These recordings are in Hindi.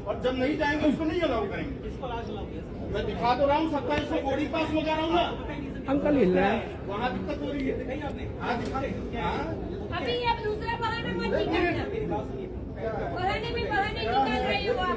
और जब नहीं जाएंगे उसको नहीं अलाउ करेंगे। इसको लास्ट अलाउ किया सर। मैं दिखा तो रहा हूँ 27 बोर्डी पास में जा रहा हूँ ना, अंकल हिल रहा है। वहाँ दिक्कत हो रही है। नहीं आपने हाँ दिखा अभी अब दूसरा बहाना मत निकालना, मेरी बात सुनिए। बहाने में बहाने निकाल रही हो आप।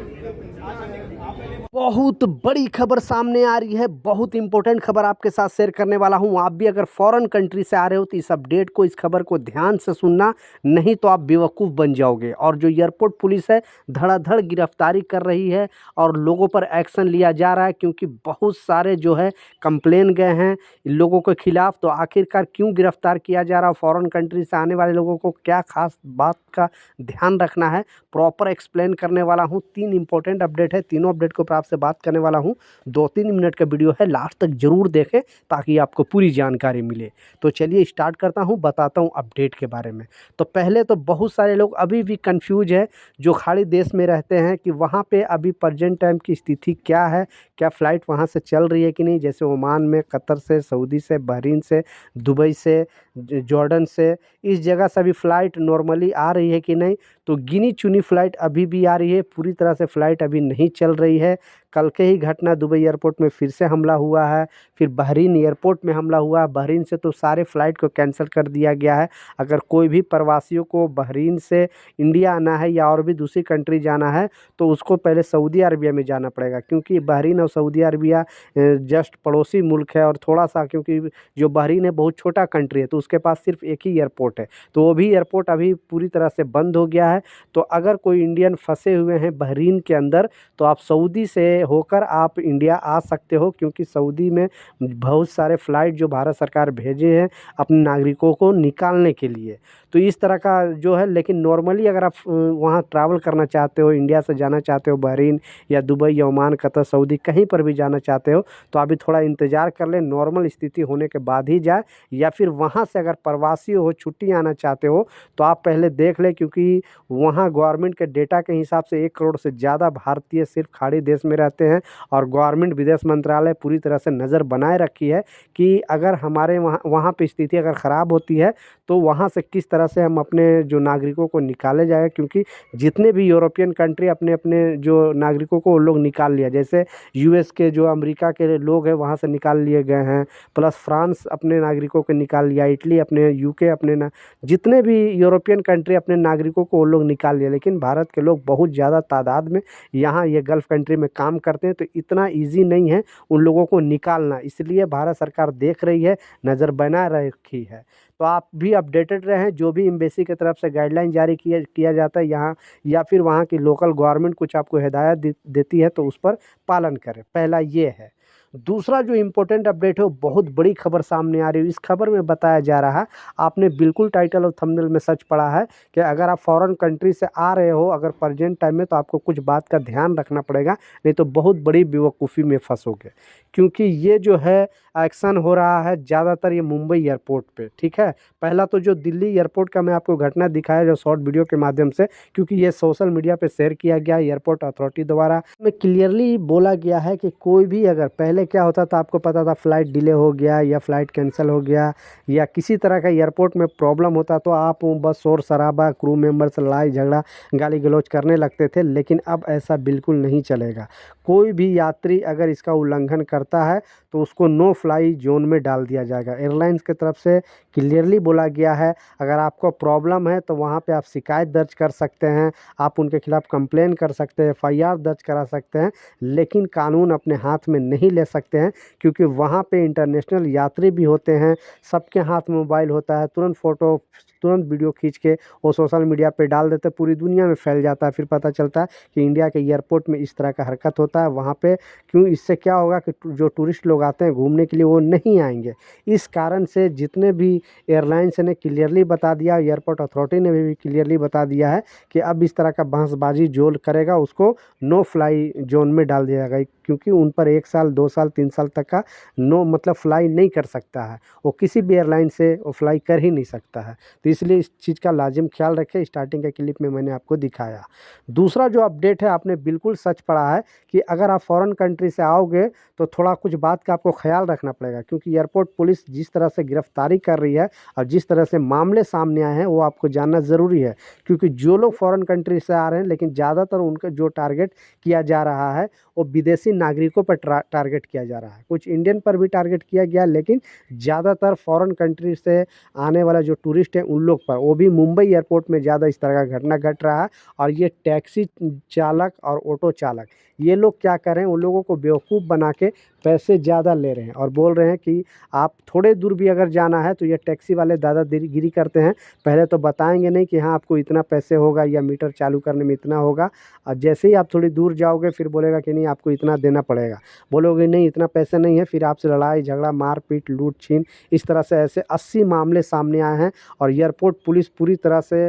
बहुत बड़ी खबर सामने आ रही है, बहुत इंपॉर्टेंट खबर आपके साथ शेयर करने वाला हूं। आप भी अगर फॉरेन कंट्री से आ रहे हो तो इस अपडेट को, इस खबर को ध्यान से सुनना, नहीं तो आप बेवकूफ़ बन जाओगे। और जो एयरपोर्ट पुलिस है धड़ाधड़ गिरफ्तारी कर रही है और लोगों पर एक्शन लिया जा रहा है, क्योंकि बहुत सारे जो है कंप्लेन गए हैं इन लोगों के खिलाफ। तो आखिरकार क्यों गिरफ्तार किया जा रहा है, फॉरेन कंट्री से आने वाले लोगों को क्या खास बात का ध्यान रखना है, प्रॉपर एक्सप्लेन करने वाला हूँ। 3 इंपॉर्टेंट अपडेट है, तीनों अपडेट के ऊपर आपसे बात करने वाला हूँ। 2-3 मिनट का वीडियो है, लास्ट तक जरूर देखें ताकि आपको पूरी जानकारी मिले। तो चलिए स्टार्ट करता हूँ, बताता हूँ अपडेट के बारे में। तो पहले तो बहुत सारे लोग अभी भी कंफ्यूज है जो खाड़ी देश में रहते हैं कि वहाँ पे अभी प्रेजेंट टाइम की स्थिति क्या है, क्या फ़्लाइट वहाँ से चल रही है कि नहीं। जैसे ओमान में, कतर से, सऊदी से, बहरीन से, दुबई से, जॉर्डन से, इस जगह से अभी फ़्लाइट नॉर्मली आ रही है कि नहीं। तो गिनी चुनी फ़्लाइट अभी भी आ रही है, पूरी तरह से फ़्लाइट अभी नहीं चल रही है। कल के ही घटना दुबई एयरपोर्ट में फिर से हमला हुआ है, फिर बहरीन एयरपोर्ट में हमला हुआ है। बहरीन से तो सारे फ़्लाइट को कैंसिल कर दिया गया है। अगर कोई भी प्रवासियों को बहरीन से इंडिया आना है या और भी दूसरी कंट्री जाना है तो उसको पहले सऊदी अरबिया में जाना पड़ेगा, क्योंकि बहरीन और सऊदी अरबिया जस्ट पड़ोसी मुल्क है। और थोड़ा सा, क्योंकि जो बहरीन है बहुत छोटा कंट्री है तो उसके पास सिर्फ एक ही एयरपोर्ट है, तो वो भी एयरपोर्ट अभी पूरी तरह से बंद हो गया है। तो अगर कोई इंडियन फंसे हुए हैं बहरीन के अंदर तो आप सऊदी से होकर आप इंडिया आ सकते हो, क्योंकि सऊदी में बहुत सारे फ़्लाइट जो भारत सरकार भेजे हैं अपने नागरिकों को निकालने के लिए। तो इस तरह का जो है, लेकिन नॉर्मली अगर आप वहाँ ट्रैवल करना चाहते हो, इंडिया से जाना चाहते हो बहरीन या दुबई या ओमान, कतर, सऊदी कहीं पर भी जाना चाहते हो तो अभी थोड़ा इंतज़ार कर लें, नॉर्मल स्थिति होने के बाद ही जाए। या फिर वहाँ से अगर प्रवासी हो, छुट्टी आना चाहते हो तो आप पहले देख लें, क्योंकि वहाँ गवर्नमेंट के डेटा के हिसाब से 1 करोड़ से ज़्यादा भारतीय सिर्फ खाड़ी देश में रहते हैं। और गवर्नमेंट विदेश मंत्रालय पूरी तरह से नज़र बनाए रखी है कि अगर हमारे वहाँ पे स्थिति अगर ख़राब होती है तो वहाँ से किस तरह से हम अपने जो नागरिकों को निकाले जाएगा। क्योंकि जितने भी यूरोपियन कंट्री अपने अपने जो नागरिकों को वो लोग निकाल लिया, जैसे यूएस के जो अमेरिका के लोग हैं वहाँ से निकाल लिए गए हैं, प्लस फ्रांस अपने नागरिकों को निकाल लिया, इटली अपने, यूके अपने जितने भी यूरोपियन कंट्री अपने नागरिकों को वो लोग निकाल लिया। लेकिन भारत के लोग बहुत ज़्यादा तादाद में यहाँ ये गल्फ़ कंट्री में काम करते हैं, तो इतना ईज़ी नहीं है उन लोगों को निकालना। इसलिए भारत सरकार देख रही है, नज़र बना रखी है। तो आप भी अपडेटेड रहें, जो भी एम्बेसी की तरफ से गाइडलाइन जारी किया जाता है यहाँ या फिर वहाँ की लोकल गवर्नमेंट कुछ आपको हिदायत देती है तो उस पर पालन करें। पहला ये है। दूसरा जो इम्पोर्टेंट अपडेट है वो बहुत बड़ी खबर सामने आ रही है। इस खबर में बताया जा रहा है, आपने बिल्कुल टाइटल और थंबनेल में सच पढ़ा है कि अगर आप फॉरेन कंट्री से आ रहे हो अगर प्रेजेंट टाइम में, तो आपको कुछ बात का ध्यान रखना पड़ेगा, नहीं तो बहुत बड़ी बेवकूफ़ी में फंसोगे। क्योंकि ये जो है एक्शन हो रहा है ज़्यादातर ये मुंबई एयरपोर्ट पे, ठीक है। पहला तो जो दिल्ली एयरपोर्ट का मैं आपको घटना दिखाया जो शॉर्ट वीडियो के माध्यम से, क्योंकि ये सोशल मीडिया पे शेयर किया गया एयरपोर्ट अथॉरिटी द्वारा, में क्लियरली बोला गया है कि कोई भी अगर, पहले क्या होता था आपको पता था, फ़्लाइट डिले हो गया या फ़्लाइट कैंसिल हो गया या किसी तरह का एयरपोर्ट में प्रॉब्लम होता तो आप बस शोर शराबा, क्रू मेंबर से लड़ाई झगड़ा, गाली गलौज करने लगते थे। लेकिन अब ऐसा बिल्कुल नहीं चलेगा। कोई भी यात्री अगर इसका उल्लंघन करता है तो उसको नो फ्लाई जोन में डाल दिया जाएगा। एयरलाइंस की तरफ से क्लियरली बोला गया है, अगर आपको प्रॉब्लम है तो वहाँ पे आप शिकायत दर्ज कर सकते हैं, आप उनके खिलाफ़ कंप्लेन कर सकते हैं, FIR दर्ज करा सकते हैं, लेकिन कानून अपने हाथ में नहीं ले सकते हैं। क्योंकि वहाँ पे इंटरनेशनल यात्री भी होते हैं, सबके हाथ में मोबाइल होता है, तुरंत फ़ोटो, तुरंत वीडियो खींच के वो सोशल मीडिया पे डाल देते, पूरी दुनिया में फैल जाता है। फिर पता चलता है कि इंडिया के एयरपोर्ट में इस तरह का हरकत होता है वहाँ पे। क्यों? इससे क्या होगा कि जो टूरिस्ट लोग आते हैं घूमने के लिए वो नहीं आएंगे। इस कारण से जितने भी एयरलाइंस ने क्लियरली बता दिया, एयरपोर्ट अथॉरिटी ने भी क्लियरली बता दिया है कि अब इस तरह का बहसबाजी जो करेगा उसको नो फ्लाई जोन में डाल दिया जाएगा। क्योंकि उन पर 1 साल, 2 साल, 3 साल तक का नो मतलब फ्लाई नहीं कर सकता है, वो किसी भी एयरलाइन से वो फ्लाई कर ही नहीं सकता है। तो इसलिए इस चीज़ का लाजिम ख्याल रखें। स्टार्टिंग के क्लिप में मैंने आपको दिखाया। दूसरा जो अपडेट है, आपने बिल्कुल सच पढ़ा है कि अगर आप फ़ॉरेन कंट्री से आओगे तो थोड़ा कुछ बात का आपको ख्याल रखना पड़ेगा, क्योंकि एयरपोर्ट पुलिस जिस तरह से गिरफ्तारी कर रही है और जिस तरह से मामले सामने आए हैं वो आपको जानना ज़रूरी है। क्योंकि जो लोग फ़ॉरेन कंट्री से आ रहे हैं, लेकिन ज़्यादातर उनका जो टारगेट किया जा रहा है वो विदेशी नागरिकों पर टारगेट किया जा रहा है। कुछ इंडियन पर भी टारगेट किया गया, लेकिन ज़्यादातर फ़ॉरेन कंट्री से आने वाला जो टूरिस्ट है उन लोग पर, वो भी मुंबई एयरपोर्ट में ज़्यादा इस तरह का घटना घट रहा है। और ये टैक्सी चालक और ऑटो चालक, ये लोग क्या कर रहे हैं, उन लोगों को बेवकूफ़ बना के पैसे ज़्यादा ले रहे हैं और बोल रहे हैं कि आप थोड़े दूर भी अगर जाना है तो ये टैक्सी वाले दादागिरी करते हैं। पहले तो बताएंगे नहीं कि हाँ आपको इतना पैसे होगा या मीटर चालू करने में इतना होगा, और जैसे ही आप थोड़ी दूर जाओगे फिर बोलेगा कि नहीं आपको इतना देना पड़ेगा। बोलोगे नहीं इतना पैसे नहीं है, फिर आपसे लड़ाई झगड़ा मारपीट लूट छीन, इस तरह से ऐसे 80 मामले सामने आए हैं। और एयरपोर्ट पुलिस पूरी तरह से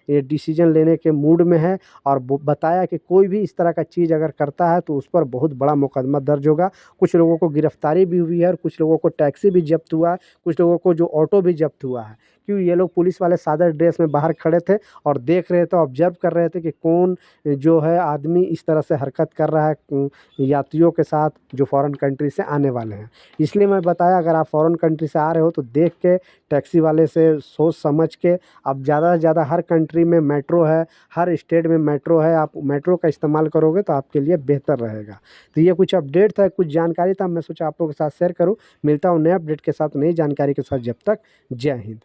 ये डिसीजन लेने के मूड में है और बताया कि कोई भी इस तरह का चीज़ अगर करता है तो उस पर बहुत बड़ा मुकदमा दर्ज होगा। कुछ लोगों को गिरफ्तारी भी हुई है और कुछ लोगों को टैक्सी भी जब्त हुआ है, कुछ लोगों को जो ऑटो भी जब्त हुआ है। क्योंकि ये लोग पुलिस वाले सादा ड्रेस में बाहर खड़े थे और देख रहे थे, ऑब्जर्व कर रहे थे कि कौन जो है आदमी इस तरह से हरकत कर रहा है यात्रियों के साथ जो फ़ॉरेन कंट्री से आने वाले हैं। इसलिए मैं बताया अगर आप फ़ॉरेन कंट्री से आ रहे हो तो देख के टैक्सी वाले से सोच समझ के, अब ज़्यादा से ज़्यादा हर कंट्री में मेट्रो है, हर स्टेट में मेट्रो है, आप मेट्रो का इस्तेमाल करोगे तो आपके लिए बेहतर रहेगा। तो ये कुछ अपडेट था, कुछ जानकारी था, मैं सोचा आप लोगों के साथ शेयर करूँ। मिलता हूँ नए अपडेट के साथ, नई जानकारी के साथ। जब तक जय हिंद।